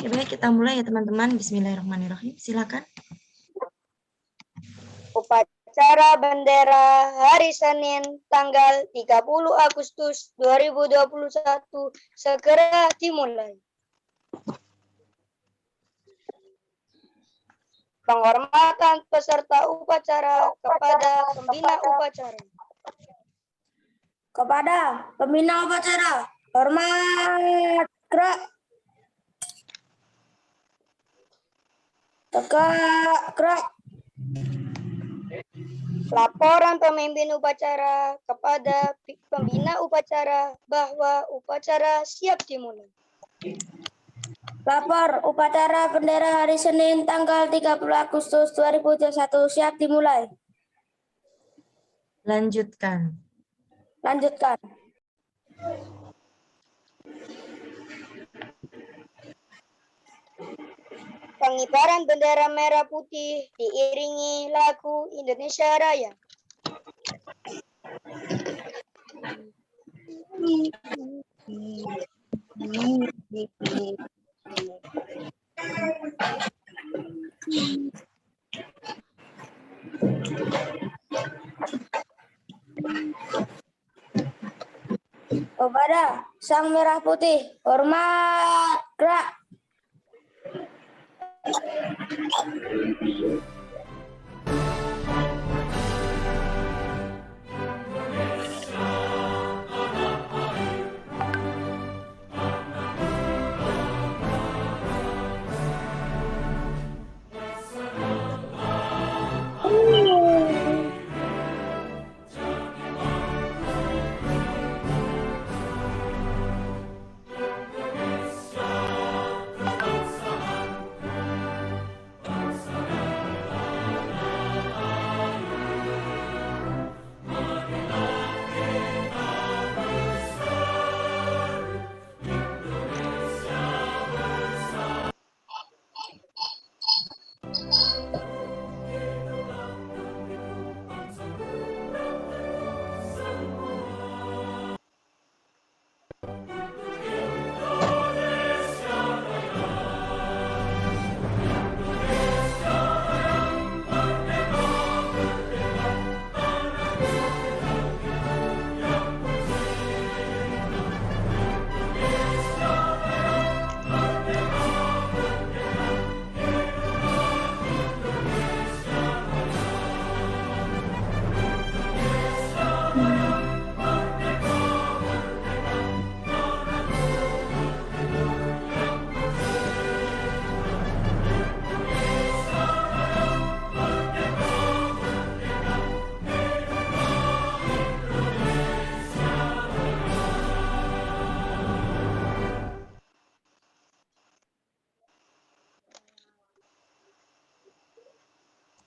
Oke, baik, kita mulai ya teman-teman. Bismillahirrahmanirrahim. Silakan. Upacara bendera hari Senin tanggal 30 Agustus 2021 segera dimulai. Penghormatan peserta upacara kepada pembina upacara. Kepada pembina upacara, hormat, gerak. Tegak, gerak. Laporan pemimpin upacara kepada pembina upacara bahwa upacara siap dimulai. Lapor upacara bendera hari Senin tanggal 30 Agustus 2021 siap dimulai. Lanjutkan. Lanjutkan. Pengibaran bendera merah putih diiringi lagu Indonesia Raya. Kepada Sang Merah Putih, hormat, gerak.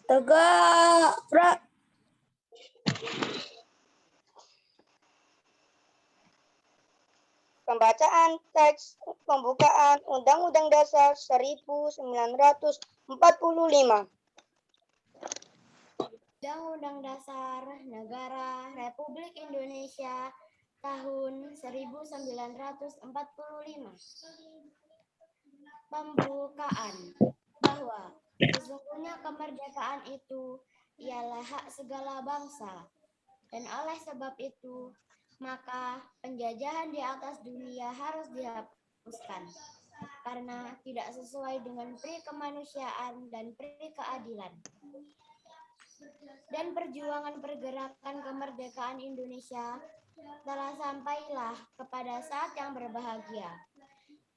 Tegak, gerak. Pembacaan teks pembukaan Undang-Undang Dasar 1945. Undang-Undang Dasar Negara Republik Indonesia tahun 1945. Pembukaan bahwa sesungguhnya kemerdekaan itu ialah hak segala bangsa, dan oleh sebab itu maka penjajahan di atas dunia harus dihapuskan karena tidak sesuai dengan pri kemanusiaan dan pri keadilan. Dan perjuangan pergerakan kemerdekaan Indonesia telah sampailah kepada saat yang berbahagia.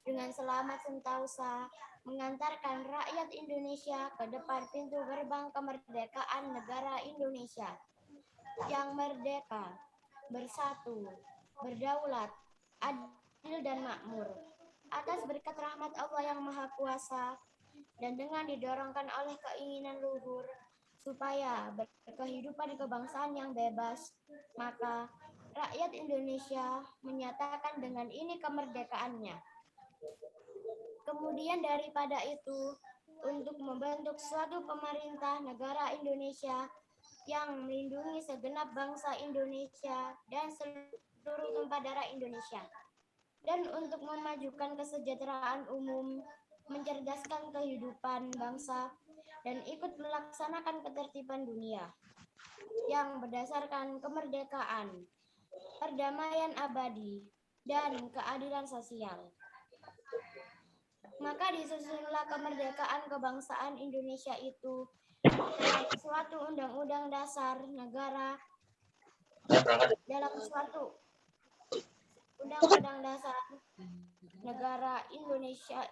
Dengan selamat sentausa mengantarkan rakyat Indonesia ke depan pintu gerbang kemerdekaan negara Indonesia yang merdeka, bersatu, berdaulat, adil dan makmur atas berkat rahmat Allah yang Maha Kuasa dan dengan didorongkan oleh keinginan luhur supaya berkehidupan kebangsaan yang bebas, maka rakyat Indonesia menyatakan dengan ini kemerdekaannya. Kemudian daripada itu, untuk membentuk suatu pemerintah negara Indonesia yang melindungi segenap bangsa Indonesia dan seluruh tumpah darah Indonesia, dan untuk memajukan kesejahteraan umum, mencerdaskan kehidupan bangsa, dan ikut melaksanakan ketertiban dunia yang berdasarkan kemerdekaan, perdamaian abadi, dan keadilan sosial. Maka disusunlah kemerdekaan kebangsaan Indonesia itu dalam suatu undang-undang dasar negara, dalam suatu undang-undang dasar negara Indonesia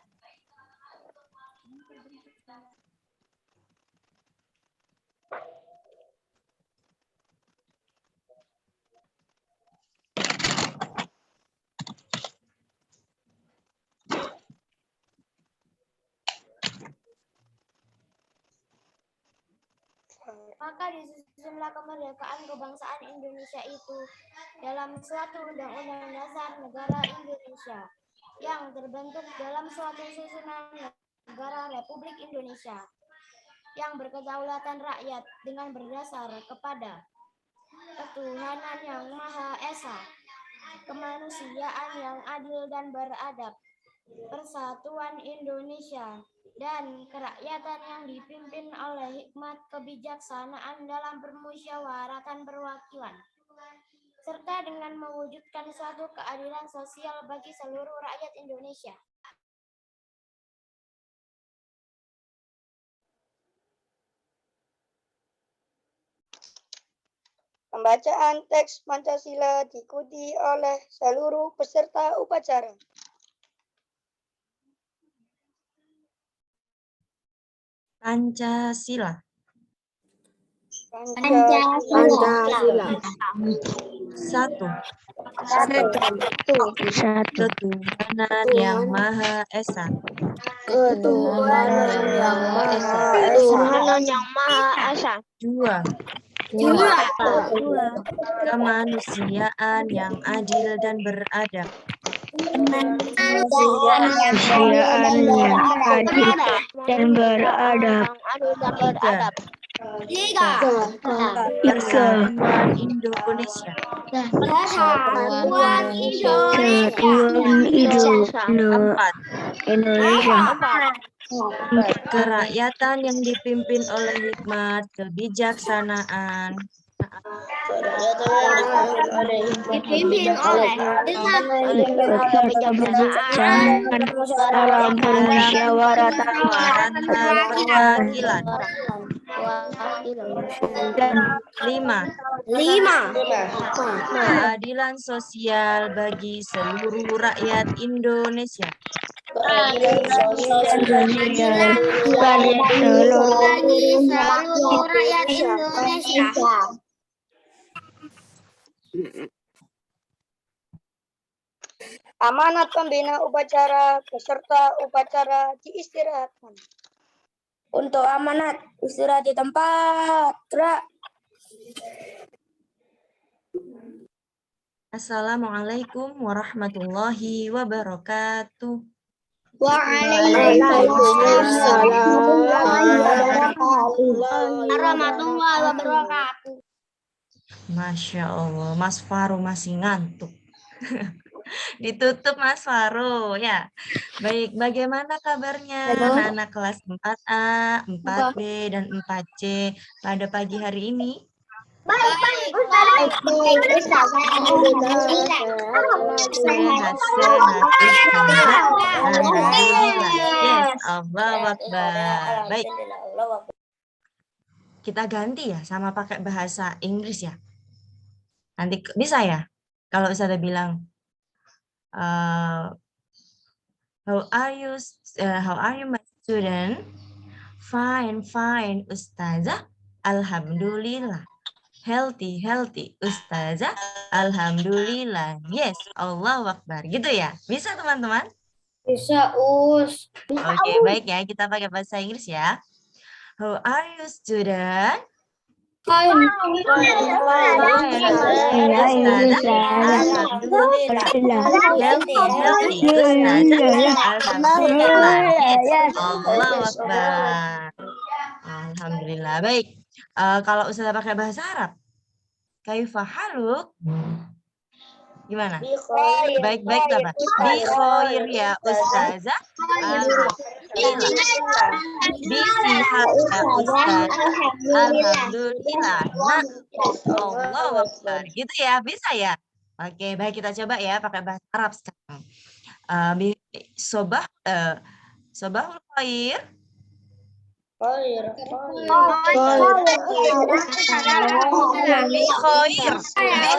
Maka disusunlah kemerdekaan kebangsaan Indonesia itu dalam suatu undang-undang dasar negara Indonesia yang terbentuk dalam suatu susunan negara Republik Indonesia yang berkedaulatan rakyat dengan berdasar kepada ketuhanan yang Maha Esa, kemanusiaan yang adil dan beradab, persatuan Indonesia, dan kerakyatan yang dipimpin oleh hikmat kebijaksanaan dalam permusyawaratan perwakilan, serta dengan mewujudkan suatu keadilan sosial bagi seluruh rakyat Indonesia. Pembacaan teks Pancasila diikuti oleh seluruh peserta upacara. Pancasila. Pancasila. Satu. Ketuhanan yang Maha Esa. Ketuhanan yang Maha Esa. Dua. Kemanusiaan yang adil dan beradab. Tiga. Persatuan Indonesia. Empat. Kerakyatan yang dipimpin oleh hikmat kebijaksanaan. Dalam permusyawaratan perwakilan. 5. Keadilan sosial bagi seluruh rakyat Indonesia. Amanat pembina upacara peserta upacara diistirahatkan. Untuk amanat istirahat di tempat. Assalamualaikum warahmatullahi wabarakatuh. Waalaikumsalam warahmatullahi wabarakatuh. Masya Allah, Mas Faru masih ngantuk. Ditutup Mas Faru ya. Baik, bagaimana kabarnya anak-anak kelas 4A, 4B, dan 4C pada pagi hari ini? Baik. Sehat. Alhamdulillah. Yes, Allahu Akbar. Baik. Kita ganti ya sama pakai bahasa Inggris ya. Nanti bisa ya? Kalau Ustazah bilang how are you my student? Fine Ustazah. Alhamdulillah. Healthy Ustazah. Alhamdulillah. Yes, Allahu Akbar. Gitu ya? Bisa teman-teman? Bisa, Us. Oke, baik ya. Kita pakai bahasa Inggris ya. How are you student? Fine. Healthy Ustazah. Alhamdulillah. Yes, Allahu Akbar. Alhamdulillah. Baik. Kalau Ustazah pakai bahasa Arab, kaifa haluk? Gimana? Baik-baik apa? Bi khair ya Ustazah. Bismillah. Bismillah Ustaz. Alhamdulillah. Nah, Allahu Akbar. Gitu ya, bisa ya? Oke, baik kita coba ya pakai bahasa Arab sekarang. Sobah sobahul khair. Bi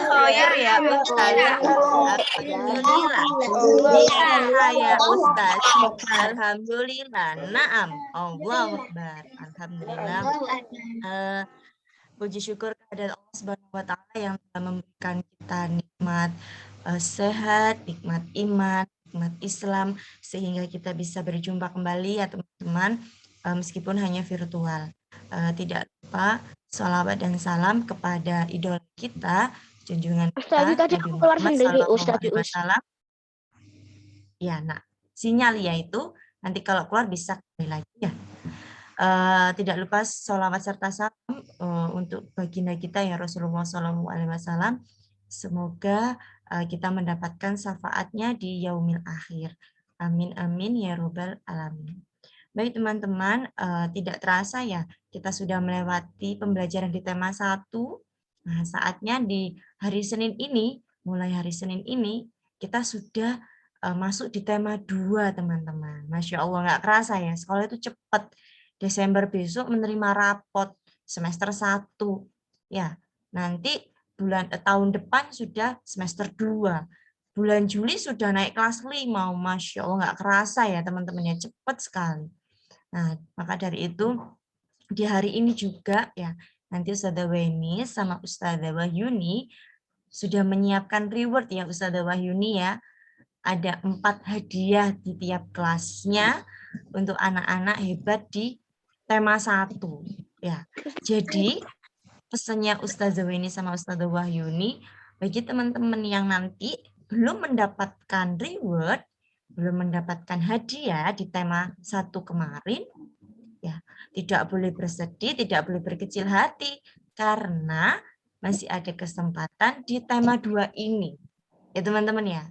khair ya Ustazah. Alhamdulillah. Bisa ya Ustaz. Alhamdulillah. Naam. Allahu Akbar. Alhamdulillah. Puji syukur kepada Allah Subhanahu wa taala yang telah memberikan kita nikmat sehat, nikmat iman, nikmat Islam sehingga kita bisa berjumpa kembali ya teman-teman meskipun hanya virtual. Tidak lupa sholawat dan salam kepada idola kita, junjungan kita Nabi Muhammad SAW. Ya, nah sinyal ya itu nanti kalau keluar bisa kembali lagi ya. Tidak lupa sholawat serta salam untuk baginda kita ya Rasulullah SAW. Semoga kita mendapatkan syafaatnya di yaumil akhir. Amin amin ya robbal alamin. Baik teman-teman, tidak terasa ya kita sudah melewati pembelajaran di tema 1. Nah, saatnya di hari Senin ini, mulai hari Senin ini kita sudah masuk di tema 2 teman-teman. Masya Allah nggak kerasa ya, sekolah itu cepat. Desember besok menerima rapot semester 1. Ya, nanti tahun depan sudah semester 2. Bulan Juli sudah naik kelas 5. Masya Allah nggak kerasa ya teman-teman ya, cepat sekali. Nah, maka dari itu di hari ini juga ya, nanti Ustazah Weni sama Ustazah Wahyuni sudah menyiapkan reward ya Ustazah Wahyuni ya. Ada 4 hadiah di tiap kelasnya untuk anak-anak hebat di tema 1 ya. Jadi pesannya Ustazah Weni sama Ustazah Wahyuni bagi teman-teman yang nanti belum mendapatkan reward, belum mendapatkan hadiah di tema 1 kemarin, ya tidak boleh bersedih, tidak boleh berkecil hati karena masih ada kesempatan di tema 2 ini. Ya teman-teman ya.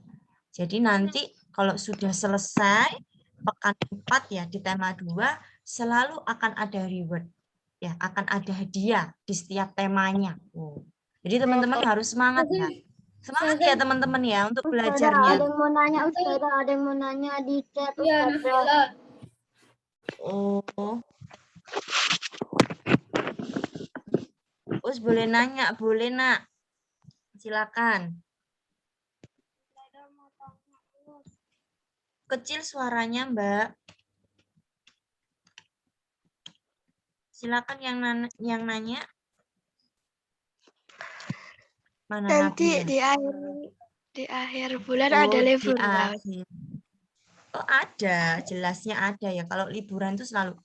Jadi nanti kalau sudah selesai pekan 4 ya di tema 2 selalu akan ada reward. Ya, akan ada hadiah di setiap temanya. Jadi teman-teman harus semangat ya. Semangat ya teman-teman ya untuk belajarnya. Ada yang mau nanya Ustazah, ada yang mau nanya di chat Ustazah. Oh. Us boleh nanya, boleh nak. Silakan. Kecil suaranya, Mbak. Silakan yang nanya. Mana nanti Nabinya? di akhir bulan ada liburan. Oh ada, jelasnya ada ya. Kalau liburan itu selalu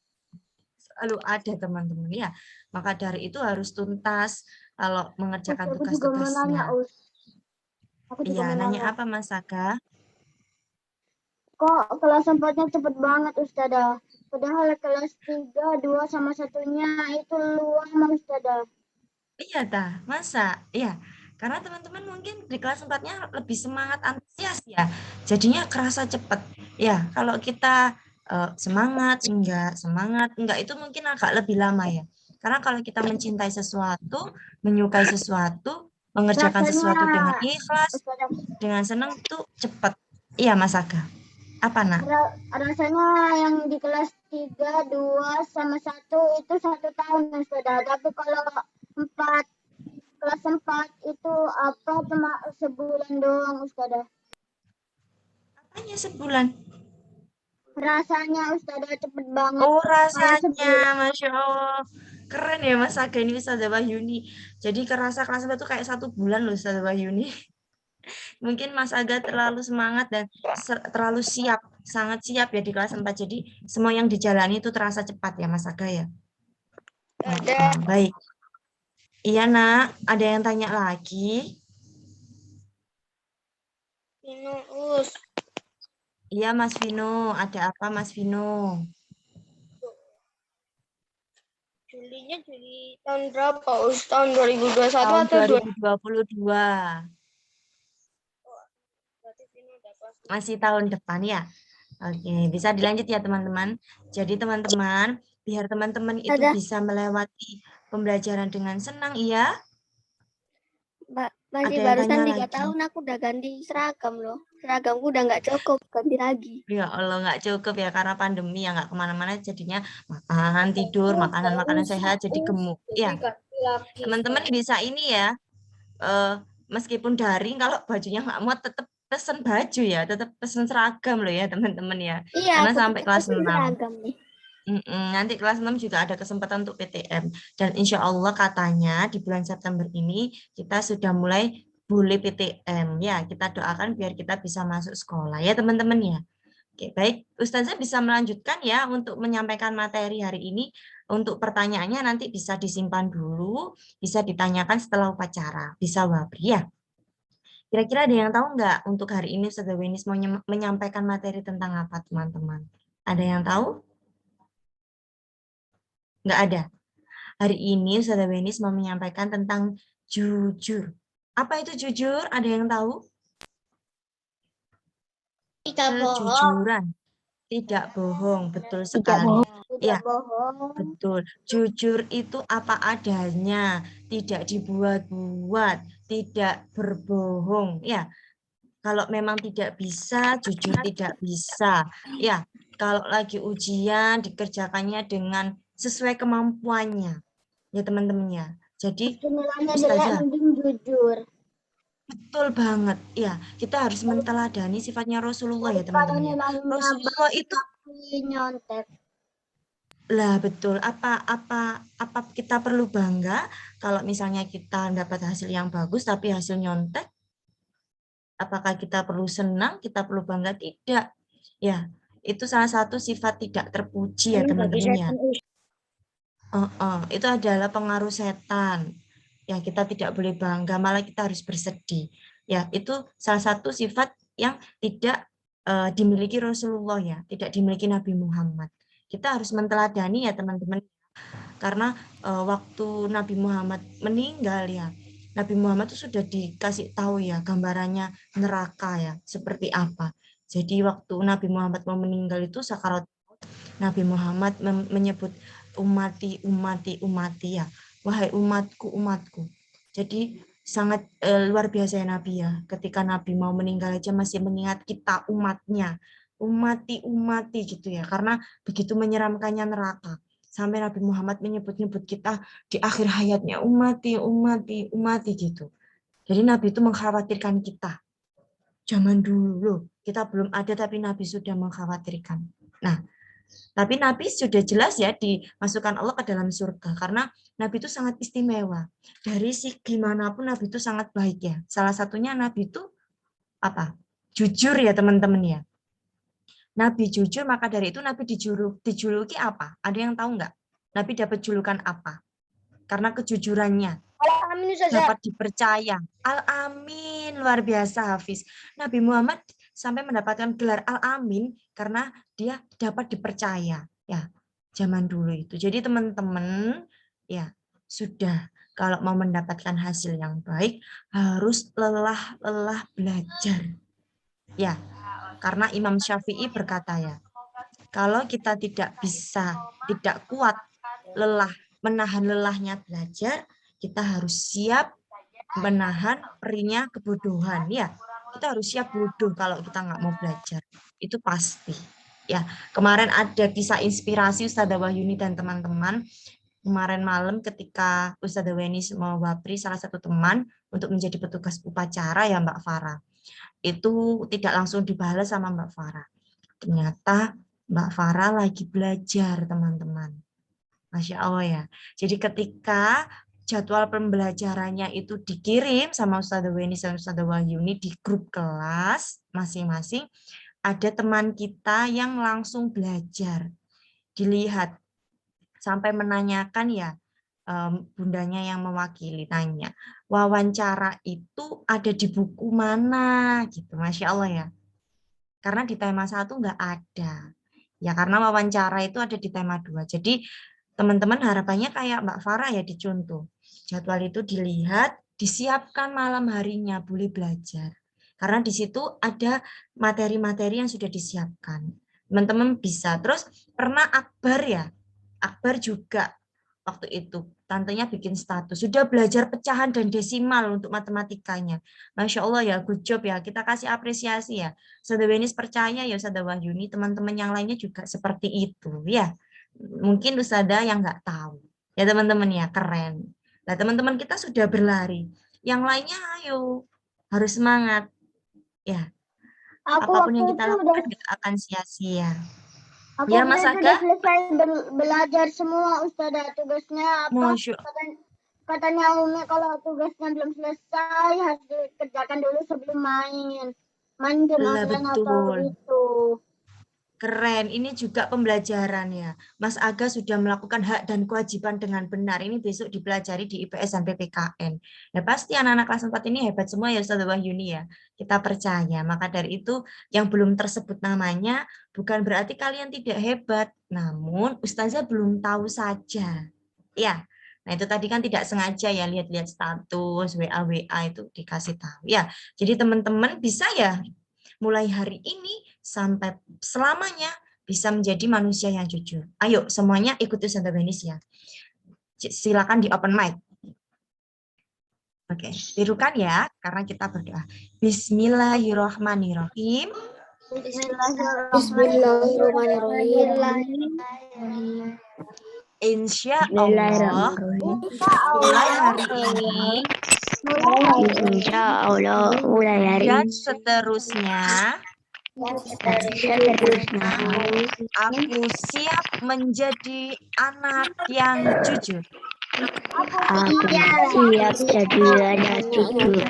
ada teman-teman ya. Maka dari itu harus tuntas kalau mengerjakan tugas-tugasnya. Iya, nanya apa Mas Saga? Kok kelas 4-nya cepet banget Ustazah? Padahal kelas 3, 2 sama 1-nya itu lama Ustazah. Iya dah, masa? Iya. Karena teman-teman mungkin di kelas 4-nya lebih semangat, antusias ya. Jadinya kerasa cepat. Ya, kalau kita semangat enggak itu mungkin agak lebih lama ya. Karena kalau kita mencintai sesuatu, menyukai sesuatu, mengerjakan sesuatu dengan ikhlas, dengan senang itu cepat. Iya, Mas Aga. Apa, Nak? Rasanya yang di kelas 3, 2 sama 1 itu 1 tahun Ustazah. Tapi kalau kelas 4 itu apa cuma sebulan doang Ustazah. Apanya sebulan? Rasanya Ustazah cepet banget. Oh rasanya, Masya Allah. Keren ya Mas Aga ini Ustazah Wahyuni. Jadi kerasa kelas 4 itu kayak 1 bulan loh Ustazah Wahyuni. Mungkin Mas Aga terlalu semangat dan terlalu siap. Sangat siap ya di kelas 4. Jadi semua yang dijalani itu terasa cepat ya Mas Aga ya. Baik. Iya nak, ada yang tanya lagi? Iya Mas Vino, ada apa Mas Vino? Julinya Juli tahun berapa? Tahun 2021 tahun atau 2022? Masih tahun depan ya? Oke, bisa dilanjut ya teman-teman. Jadi teman-teman, biar teman-teman itu Ada. bisa melewati pembelajaran dengan senang, iya? Masih Ada yang barusan tanya 3 lagi? tahun aku udah ganti seragam loh. Seragamku udah nggak cukup, ganti lagi. Ya Allah, nggak cukup ya karena pandemi ya nggak kemana-mana jadinya makan, tidur, makanan-makanan sehat jadi gemuk. Ya, teman-teman bisa ini ya, meskipun daring kalau bajunya nggak muat tetap pesen baju ya, tetap pesen seragam loh ya teman-teman ya. Iya, Karena aku sampai tetap kelas pesen 6. seragam nih. Nanti kelas 6 juga ada kesempatan untuk PTM. Dan insya Allah katanya di bulan September ini kita sudah mulai boleh PTM. Ya, kita doakan biar kita bisa masuk sekolah ya teman-teman ya. Oke, baik. Ustazah bisa melanjutkan ya untuk menyampaikan materi hari ini. Untuk pertanyaannya nanti bisa disimpan dulu, bisa ditanyakan setelah upacara. Bisa Wabri ya. Kira-kira ada yang tahu nggak untuk hari ini Ustazah Wenis mau menyampaikan materi tentang apa teman-teman? Ada yang tahu? Nggak ada. Hari ini Ustazah Wenis mau menyampaikan tentang jujur. Apa itu jujur? Ada yang tahu? Kejujuran. Tidak bohong, betul sekali. Ya, betul. Jujur itu apa adanya, tidak dibuat-buat, tidak berbohong. Ya, kalau memang tidak bisa, jujur tidak bisa. Ya, kalau lagi ujian dikerjakannya dengan sesuai kemampuannya. Ya, teman-teman ya. Jadi, Ustazah, jujur. betul banget. Ya, kita harus menteladani sifatnya Rasulullah ya, teman-teman ya. Rasulullah itu Nyontek. lah betul, apa kita perlu bangga kalau misalnya kita dapat hasil yang bagus tapi hasil nyontek? Apakah kita perlu senang, kita perlu bangga? Tidak. Ya, itu salah satu sifat tidak terpuji ya teman-teman ya. Itu adalah pengaruh setan. Ya, kita tidak boleh bangga, malah kita harus bersedih. Ya, itu salah satu sifat yang tidak dimiliki Rasulullah ya, tidak dimiliki Nabi Muhammad. Kita harus menteladani ya teman-teman. Karena waktu Nabi Muhammad meninggal ya, Nabi Muhammad itu sudah dikasih tahu ya gambarannya neraka ya, seperti apa. Jadi waktu Nabi Muhammad mau meninggal itu sakarat, Nabi Muhammad menyebut umati, umati, umati ya. Wahai umatku, umatku. Jadi sangat luar biasa ya Nabi ya. Ketika Nabi mau meninggal aja masih mengingat kita umatnya. Umati, umati gitu ya. Karena begitu menyeramkannya neraka. Sampai Nabi Muhammad menyebut-nyebut kita di akhir hayatnya. Umati, umati, umati gitu. Jadi Nabi itu mengkhawatirkan kita. Zaman dulu kita belum ada tapi Nabi sudah mengkhawatirkan. Nah, tapi Nabi sudah jelas ya dimasukkan Allah ke dalam surga karena Nabi itu sangat istimewa. Dari segi manapun Nabi itu sangat baik ya. Salah satunya Nabi itu apa? Jujur ya teman-teman ya. Nabi jujur maka dari itu Nabi dijuluki apa? Ada yang tahu nggak? Nabi dapat julukan apa? Karena kejujurannya dapat dipercaya. Al-Amin, luar biasa Hafiz. Nabi Muhammad sampai mendapatkan gelar Al-Amin karena dia dapat dipercaya. Ya, zaman dulu itu. Jadi teman-teman, ya sudah kalau mau mendapatkan hasil yang baik harus lelah-lelah belajar. Ya, karena Imam Syafi'i berkata ya, kalau kita tidak bisa, tidak kuat lelah, menahan lelahnya belajar, kita harus siap menahan perinya kebodohan ya. Kita harus siap bodoh kalau kita nggak mau belajar. Itu pasti. Ya, kemarin ada kisah inspirasi Ustazah Wahyuni dan teman-teman. Kemarin malam ketika Ustazah Weni mewabri salah satu teman untuk menjadi petugas upacara ya Mbak Farah. Itu tidak langsung dibalas sama Mbak Farah. Ternyata Mbak Farah lagi belajar teman-teman. Masya Allah ya. Jadi ketika jadwal pembelajarannya itu dikirim sama Ustazah Weni dan Ustazah Wahyuni di grup kelas masing-masing, ada teman kita yang langsung belajar. Dilihat sampai menanyakan ya, bundanya yang mewakili tanya, wawancara itu ada di buku mana gitu, Masya Allah ya. Karena di tema 1 nggak ada. Ya karena wawancara itu ada di tema 2. Jadi teman-teman harapannya kayak Mbak Farah ya dicontoh. Jadwal itu dilihat, disiapkan malam harinya boleh belajar. Karena di situ ada materi-materi yang sudah disiapkan. Teman-teman bisa. Terus pernah Akbar ya? Akbar juga waktu itu tantenya bikin status sudah belajar pecahan dan desimal untuk matematikanya. Masya Allah ya, good job ya. Kita kasih apresiasi ya. Ustazah Wenis percaya ya Ustazah Wahyuni, teman-teman yang lainnya juga seperti itu ya. Mungkin Ustazah yang nggak tahu. Ya teman-teman ya, keren. Nah teman-teman kita sudah berlari. Yang lainnya ayo, harus semangat. Ya, Aku apapun waktu yang kita itu udah, lakukan gak akan sia-sia. aku Ya waktu Mas itu udah Aga, selesai belajar semua Ustazah, tugasnya apa? Masya Katanya Umi kalau tugasnya belum selesai harus dikerjakan dulu sebelum main. Main game Allah online atau betul. itu. Keren, ini juga pembelajaran ya. Mas Aga sudah melakukan hak dan kewajiban dengan benar. Ini besok dipelajari di IPS dan PPKN. Ya pasti anak-anak kelas 4 ini hebat semua ya Ustazah Wahyuni ya. Kita percaya. Maka dari itu yang belum tersebut namanya bukan berarti kalian tidak hebat. Namun Ustazah belum tahu saja. Ya. Nah itu tadi kan tidak sengaja ya lihat-lihat status WA itu dikasih tahu. Ya, jadi teman-teman bisa ya mulai hari ini sampai selamanya bisa menjadi manusia yang jujur. Ayo semuanya ikuti Ustazah Wenis ya. Silakan di open mic. Oke, tirukan ya karena kita berdoa. Bismillahirrohmanirrohim. Bismillahirrahmanirrahim. Insya Allah mulai hari ini Insya Allah mulai hari dan ini seterusnya aku siap menjadi anak yang jujur. aku siap jadi anak jujur.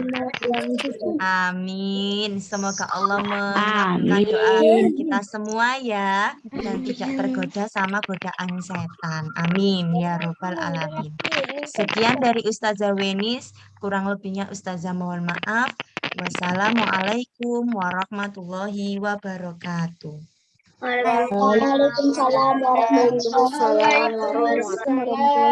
Amin. Semoga Allah mengabulkan doa kita semua ya dan tidak tergoda sama godaan setan. Amin ya robbal alamin. Sekian dari Ustazah Wenis, kurang lebihnya Ustazah mohon maaf. Wassalamualaikum warahmatullahi wabarakatuh. Waalaikumsalam warahmatullahi wabarakatuh.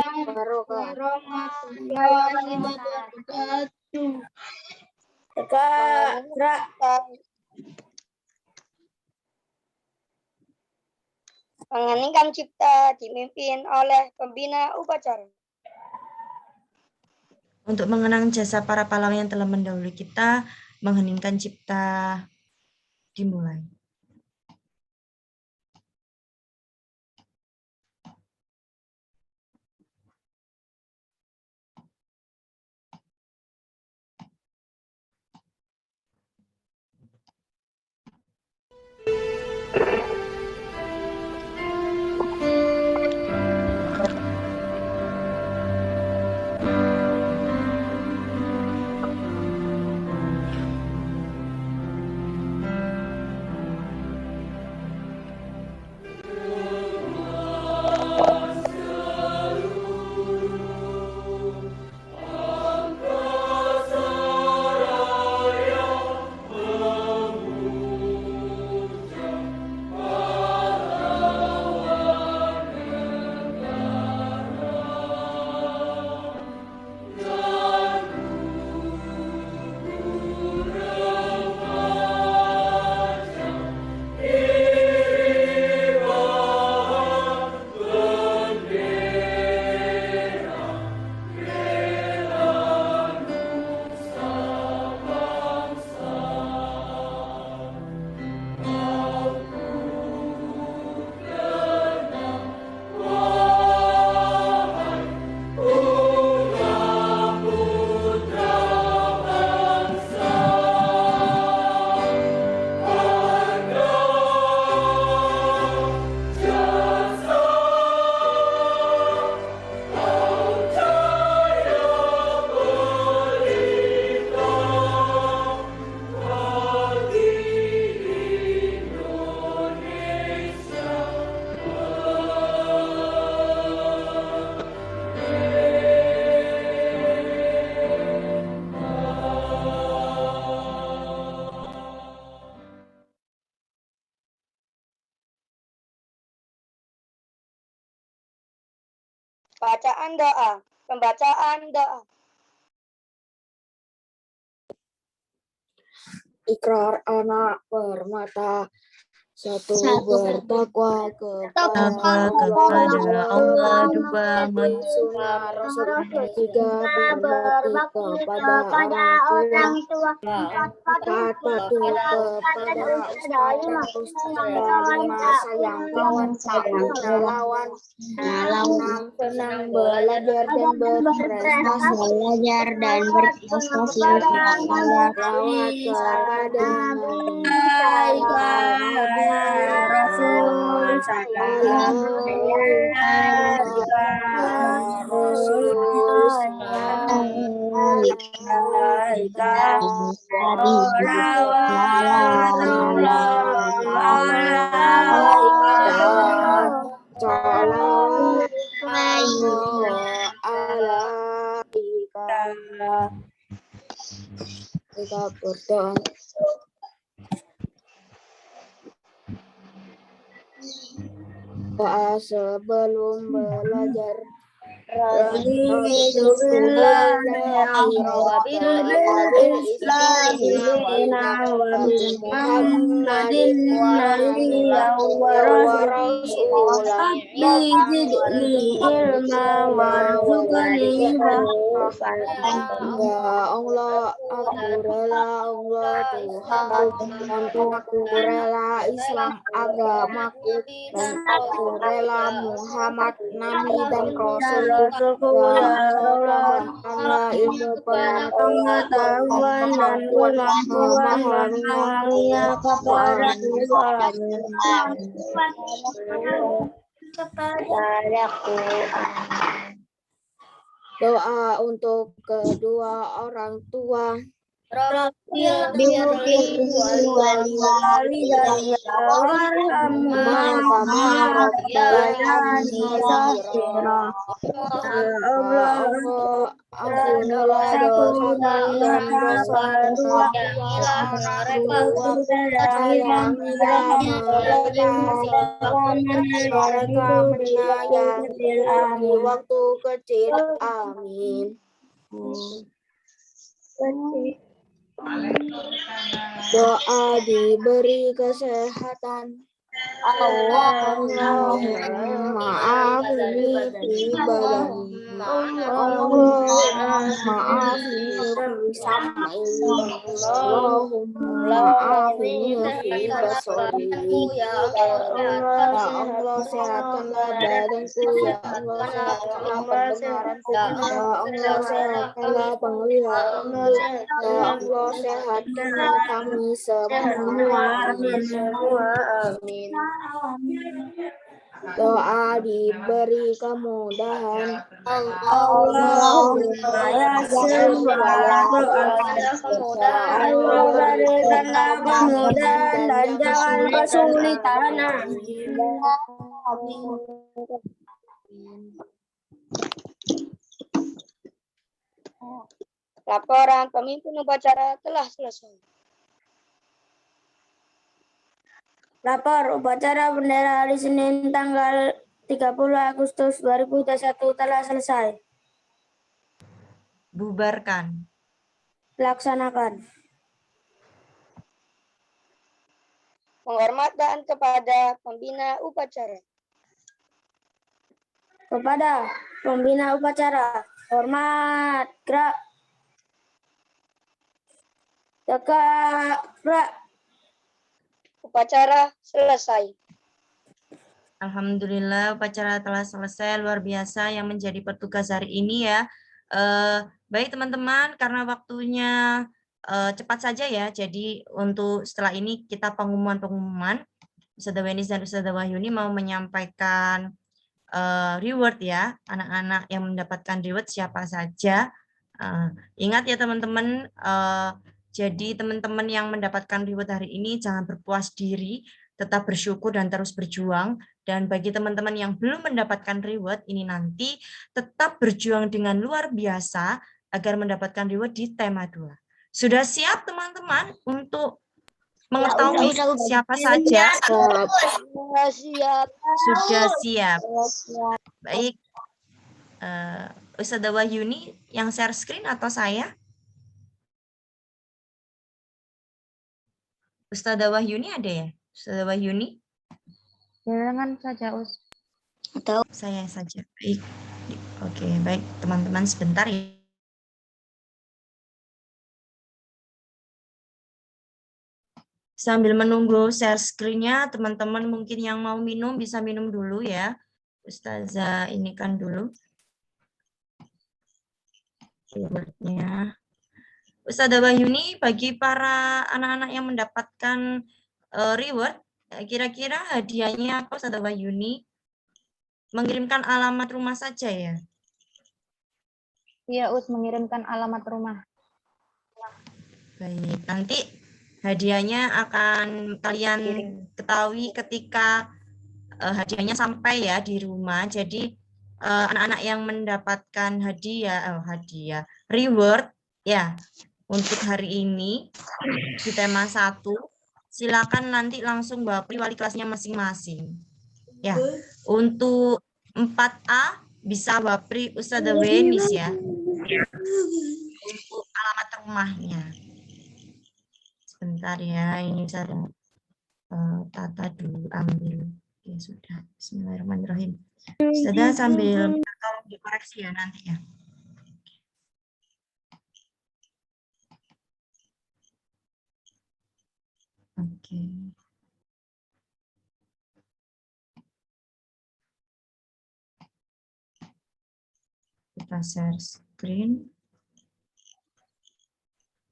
Mengeningkan cipta dipimpin oleh pembina upacara. Untuk mengenang jasa para pahlawan yang telah mendahului kita, mengheningkan cipta dimulai. Bacaan doa. Pembacaan doa. Ikrar anak permata, Satu, bertakwa kepada kepada Allah, dua sunnah Rasul, tiga, berbakti kepada orang tua, empat, patuh kepada ustaz dan ustazah, lima, sayang kawan tak punya lawan, enam, senang belajar dan berprestasi, rawat kepada Rasul, kita berdoa. Doa sebelum belajar. Ya Allah, aku rela Allah Tuhanku, dan aku rela Islam agamaku, dan aku rela Muhammad Nabi dan Rasulku. Ya Allah, tambahkanlah ilmu pengetahuan dan kemampuan kepadaku. Doa untuk kedua orang tua. Ampunilah dosa dan dosa sayangilah mereka menyayangi di waktu kecil. Amin. Doa diberi kesehatan. Allahumma aafini fi badani, Allahumma aafini fi sam'i, Allahumma aafini fi basari. Ya Allah, sehatkanlah badanku, ya Allah, sehatkanlah pendengaranku, ya Allah, sehatkanlah penglihatanku, ya Allah, sehatkanlah kami semua. Amin. Doa diberi kemudahan. Allahumma yassir wala kemudahan, berikanlah kemudahan dan jangan kesulitan. Amin. Laporan pemimpin upacara telah selesai. Lapor upacara bendera hari Senin tanggal 30 Agustus 2021 telah selesai. Bubarkan. Laksanakan. Penghormatan kepada pembina upacara. Kepada pembina upacara, hormat, gerak. Tegak, gerak. Upacara selesai. Alhamdulillah upacara telah selesai, luar biasa yang menjadi petugas hari ini ya. Baik teman-teman, karena waktunya cepat saja ya, jadi untuk setelah ini kita pengumuman. Ustadzah Wenis dan Ustadzah Wahyuni mau menyampaikan reward ya, anak-anak yang mendapatkan reward siapa saja. Ingat ya teman-teman, jadi teman-teman yang mendapatkan reward hari ini jangan berpuas diri, tetap bersyukur dan terus berjuang. Dan bagi teman-teman yang belum mendapatkan reward ini nanti tetap berjuang dengan luar biasa agar mendapatkan reward di tema 2. Sudah siap teman-teman untuk mengetahui siapa saja? Sudah siap. Baik. Ustadzah Wahyuni yang share screen atau saya? Ustadzah Wahyuni ada ya? Ustazah Wahyuni? Silakan saja, Us. Saya saja. Baik. Oke, baik teman-teman sebentar ya. Sambil menunggu share screen-nya, teman-teman mungkin yang mau minum bisa minum dulu ya. Ustazah ini kan dulu. Keyword-nya. Ustazah Wahyuni, bagi para anak-anak yang mendapatkan reward, kira-kira hadiahnya apa Ustazah Wahyuni? Mengirimkan alamat rumah saja ya? Iya, Us, mengirimkan alamat rumah. Baik, nanti hadiahnya akan kalian ketahui ketika hadiahnya sampai ya di rumah. Jadi anak-anak yang mendapatkan hadiah reward ya untuk hari ini di tema 1, silakan nanti langsung bapri wali kelasnya masing-masing. Ya, untuk 4A bisa bapri Ustazah Wenis ya. Untuk alamat rumahnya. Sebentar ya, ini saya tata dulu, ambil. Ya sudah, bismillahirrahmanirrahim. Sudah sambil tolong dikoreksi ya nanti ya. Oke. Kita share screen.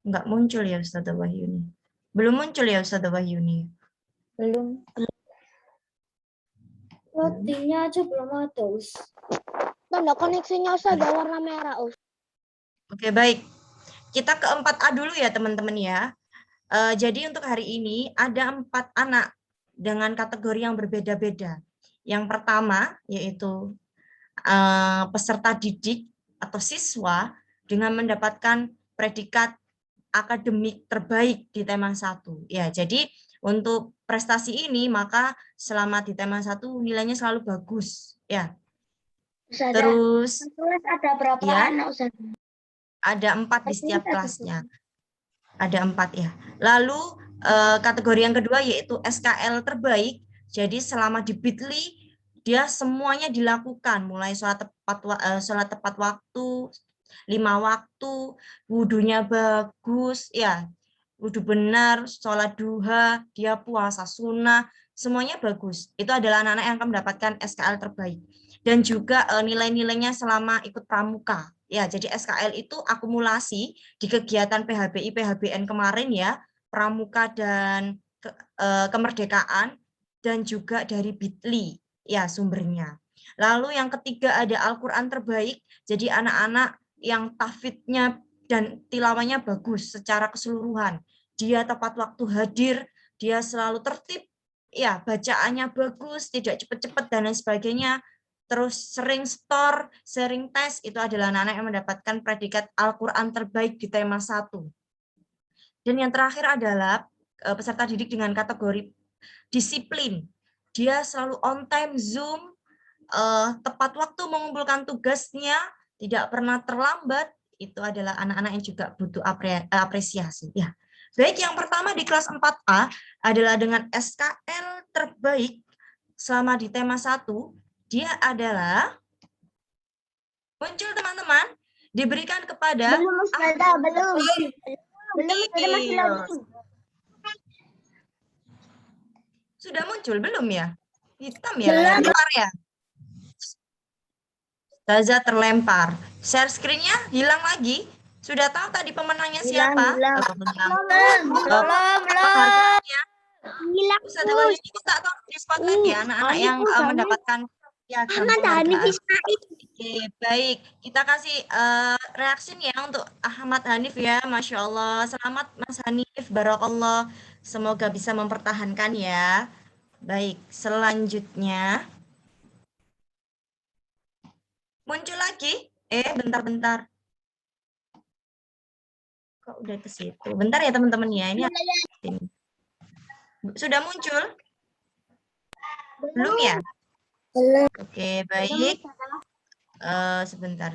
Enggak muncul ya Ustazah Wahyuni. Belum muncul ya Ustazah Wahyuni. Belum. Loadingnya aja belum ada, Us. Tanda koneksinya Ustazah warna merah, Us. Oke, baik. Kita ke 4A dulu ya teman-teman ya. Jadi untuk hari ini ada 4 anak dengan kategori yang berbeda-beda. Yang pertama yaitu peserta didik atau siswa dengan mendapatkan predikat akademik terbaik di tema 1. Ya, jadi untuk prestasi ini maka selama di tema 1 nilainya selalu bagus, ya. Ustazah, Terus kelas ada berapa ya, anak, Ustazah? ada 4 di setiap kelasnya. Ada 4 ya. Lalu kategori yang kedua yaitu SKL terbaik. Jadi selama di Bitly dia semuanya dilakukan, mulai sholat tepat waktu, 5 waktu, wudhunya bagus, ya, wudhu benar, sholat duha, dia puasa sunnah, semuanya bagus. Itu adalah anak-anak yang akan mendapatkan SKL terbaik. Dan juga nilai-nilainya selama ikut pramuka. Ya, jadi SKL itu akumulasi di kegiatan PHBI, PHBN kemarin ya, pramuka dan kemerdekaan, dan juga dari Bitly. Ya, sumbernya. Lalu yang ketiga ada Al-Quran terbaik, jadi anak-anak yang tahfidnya dan tilawahnya bagus secara keseluruhan. Dia tepat waktu hadir, dia selalu tertib, ya bacaannya bagus, tidak cepat-cepat dan lain sebagainya. Terus sering store, sering tes, itu adalah anak-anak yang mendapatkan predikat Al-Quran terbaik di tema 1. Dan yang terakhir adalah peserta didik dengan kategori disiplin. Dia selalu on time, Zoom, tepat waktu mengumpulkan tugasnya, tidak pernah terlambat. Itu adalah anak-anak yang juga butuh apresiasi. Ya. Baik, yang pertama di kelas 4A adalah dengan SKL terbaik selama di tema 1. Dia adalah, muncul teman-teman, diberikan kepada Belum, Ustazah, belum. Belum, Ustazah, masih loading. Sudah muncul belum ya? Hitam ya layar luar ya. Ustazah terlempar. Share screen-nya hilang lagi. Sudah tahu tadi pemenangnya siapa? Belum. Hilang, Ustazah Wahyuni minta tolong di spotlight ya anak-anak yang mendapatkan piagam penghargaan. Oke, baik. Kita kasih reaksi ya untuk Ahmad Hanif ya. Masya Allah. Selamat Mas Hanif. Barakallah. Semoga bisa mempertahankan ya. Baik, selanjutnya. Muncul lagi. Bentar-bentar. Kok udah ke situ? Bentar ya teman-teman ya. Ini sudah muncul? Belum ya? Belum. Oke, baik. Sebentar.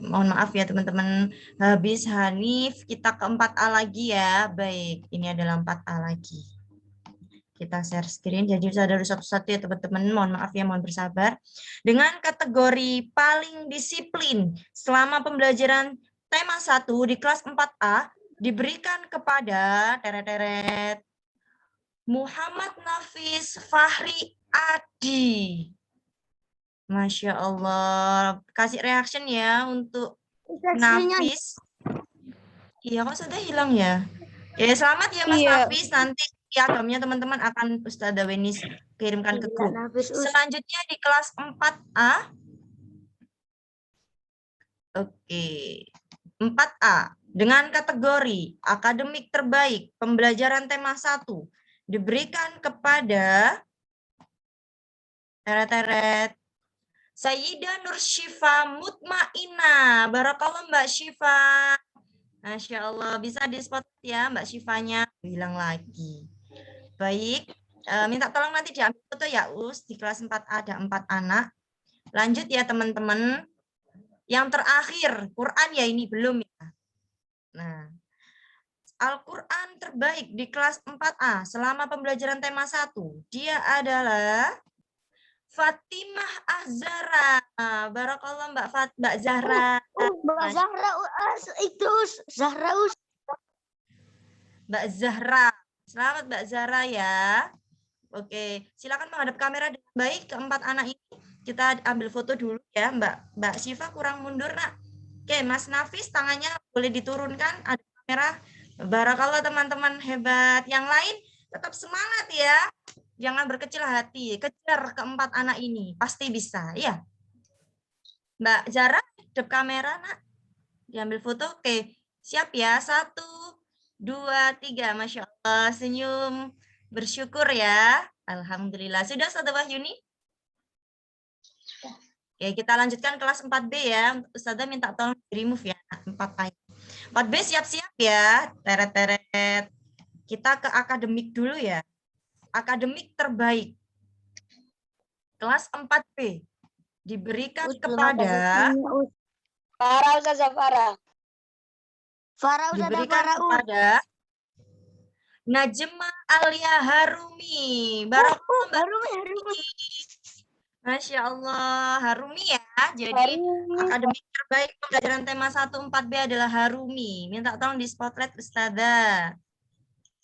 Mohon maaf ya teman-teman. Habis Hanif, kita ke 4A lagi ya. Baik, ini adalah 4A lagi. Kita share screen, jadi ada satu-satu ya teman-teman, mohon maaf ya, mohon bersabar. Dengan kategori paling disiplin selama pembelajaran tema 1 di kelas 4A diberikan kepada teret-teret Muhammad Nafis Fahri Adi. Masya Allah. Kasih reaction ya untuk Nafis. Iya, kok sudah hilang ya? Ya, selamat ya Mas Nafis. Nanti piagamnya teman-teman akan Ustazah Wenis kirimkan ke grup. Selanjutnya di kelas 4A. Oke. 4A. Dengan kategori akademik terbaik pembelajaran tema 1 diberikan kepada teret-teret Sayyidah Nur Syifa Mutmainah. Barakallah Mbak Syifa. Masya Allah, bisa di-spot ya Mbak Syifanya. Bilang lagi. Baik, minta tolong nanti diambil foto ya Us. Di kelas 4 ada 4 anak. Lanjut ya teman-teman. Yang terakhir, Quran ya ini belum ya. Nah, Al-Quran terbaik di kelas 4A selama pembelajaran tema 1. Dia adalah Fatimah Azhara. Barakallah Mbak Zahra. Mbak Zahra itu Zahra Mbak Zahra. Selamat Mbak Zahra ya. Oke, silakan menghadap kamera dengan baik keempat anak ini. Kita ambil foto dulu ya, Mbak Syifa kurang mundur, Nak. Oke, Mas Nafis tangannya boleh diturunkan, ada kamera. Barakallah teman-teman hebat. Yang lain tetap semangat ya. Jangan berkecil hati, kejar keempat anak ini, pasti bisa, ya. Mbak Zara, hadap kamera, Nak. Diambil foto, oke. Siap ya, 1, 2, 3, Masya Allah, senyum, bersyukur ya. Alhamdulillah. Sudah, Ustazah Wahyuni? Oke, kita lanjutkan kelas 4B ya. Ustazah minta tolong di-remove ya, 4A. 4B siap-siap ya, teret-teret. Kita ke akademik dulu ya. Akademik terbaik. Kelas 4B diberikan kepada Farah, Ustazah Farah. diberikan kepada Najma Alia Harumi. Barakallah Harumi. Masya Allah, Harumi ya. Jadi akademik terbaik pembelajaran tema 1 4B adalah Harumi. Minta tolong di spotlight Ustazah.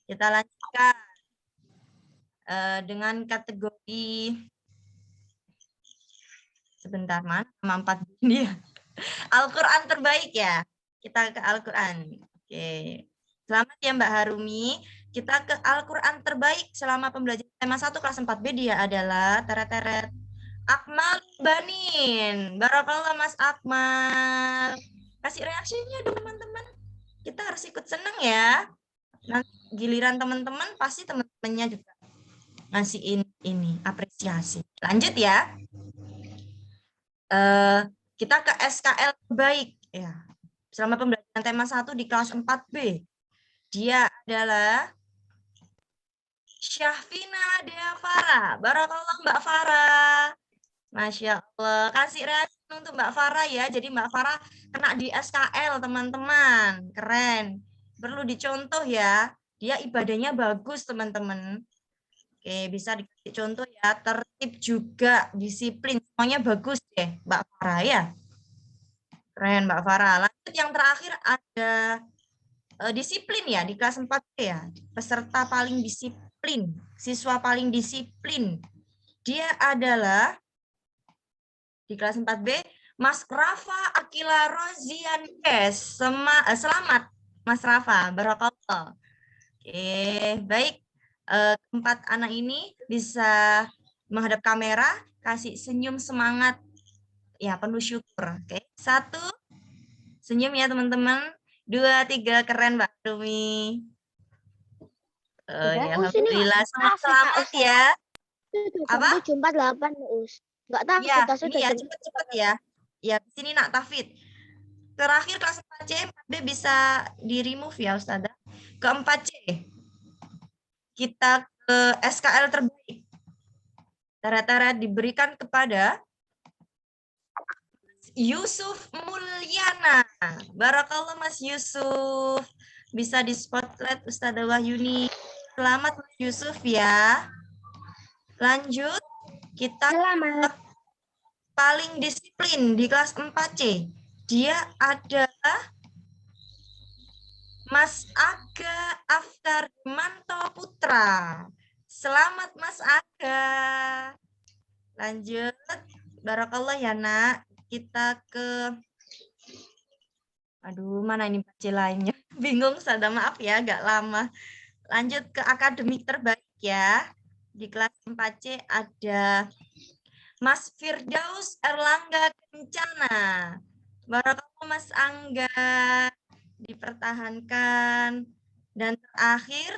Kita lanjutkan dengan kategori sebentar mana 4B ini ya. Al-Quran terbaik ya. Kita ke Al-Quran. Oke. Selamat ya Mbak Harumi. Kita ke Al-Quran terbaik selama pembelajaran tema 1 kelas 4B dia adalah teret-teret Akmal Banin. Barakallah Mas Akmal. Kasih reaksinya dong teman-teman. Kita harus ikut seneng ya. Nanti giliran teman-teman pasti teman-temannya juga ngasih ini apresiasi. Lanjut ya. Kita ke SKL terbaik ya. Selama pembelajaran tema 1 di kelas 4B. Dia adalah Syahfina Dea Farah. Barakallah Mbak Farah. Masya Allah. Kasih reaksi untuk Mbak Farah ya. Jadi Mbak Farah kena di SKL teman-teman. Keren. Perlu dicontoh ya. Dia ibadahnya bagus teman-teman. Oke, bisa dikasih contoh ya. Tertib juga, disiplin. Semuanya bagus deh Mbak Farah ya. Keren Mbak Farah. Lanjut yang terakhir ada disiplin ya di kelas 4 ya. Peserta paling disiplin, siswa paling disiplin. Dia adalah di kelas 4B Mas Rafa Akila Rozian. Yes, selamat Mas Rafa. Barakallah. Oke, baik. Keempat anak ini bisa menghadap kamera, kasih senyum semangat. Ya, penuh syukur. Oke. 1, senyum ya teman-teman. 2, 3, keren Mbak Rumi. Ya, alhamdulillah. Selamat ya. Apa? 748 Us. Enggak tahu ya, ini ya cepet-cepet ya. Ya, di sini Nak Tafid. Terakhir kelas 4C, 4B bisa di-remove ya Ustazah. Ke 4C. Kita ke SKL terbaik. Teret-teret diberikan kepada Yusuf Mulyana. Barakallah Mas Yusuf. Bisa di spotlight Ustazah Wahyuni. Selamat Yusuf ya. Lanjut, kita paling disiplin di kelas 4C. Dia adalah Mas Aga Aftar Manto Putra. Selamat Mas Aga. Lanjut. Barakallah ya nak. Kita ke mana ini baca lainnya? Bingung, sada maaf ya, agak lama. Lanjut ke akademik terbaik ya. Di kelas 4C ada Mas Firdaus Erlangga Kencana. Barakallah Mas Angga. Dipertahankan. Dan terakhir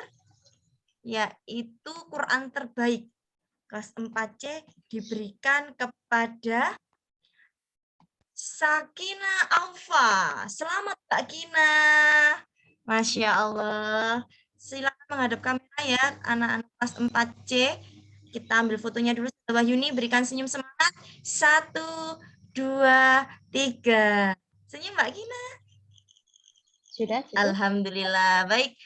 yaitu Quran terbaik. Kelas 4C diberikan kepada Sakina Alfa. Selamat Kak Kina. Masya Allah. Silakan menghadap kamera ya anak-anak kelas 4C. Kita ambil fotonya dulu. Wahyuni berikan senyum semangat. 1, 2, 3. Senyum Mbak Kina. Sudah. Alhamdulillah. Baik.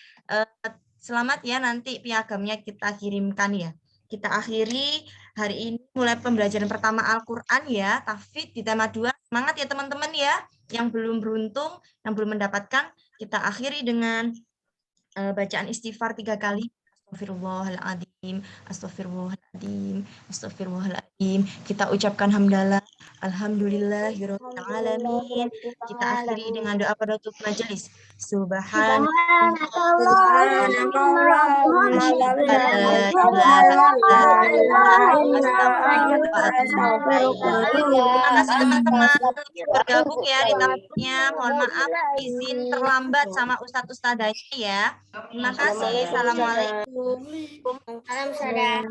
Selamat ya, nanti piagamnya kita kirimkan ya. Kita akhiri hari ini mulai pembelajaran pertama Al-Quran ya, tahfidz di tema 2. Semangat ya teman-teman ya, yang belum beruntung, yang belum mendapatkan, kita akhiri dengan bacaan istighfar 3 kali. Astagfirullahaladzim, astagfirullahaladzim, astagfirullahaladzim. Kita ucapkan hamdalah, alhamdulillahirabbil alamin. Kita akhiri dengan doa penutup majelis. Terima kasih teman-teman bergabung ya di tempatnya. Mohon maaf izin terlambat sama Ustadz Ustadzanya ya. Terima kasih. Assalamualaikum. Waalaikumsalam.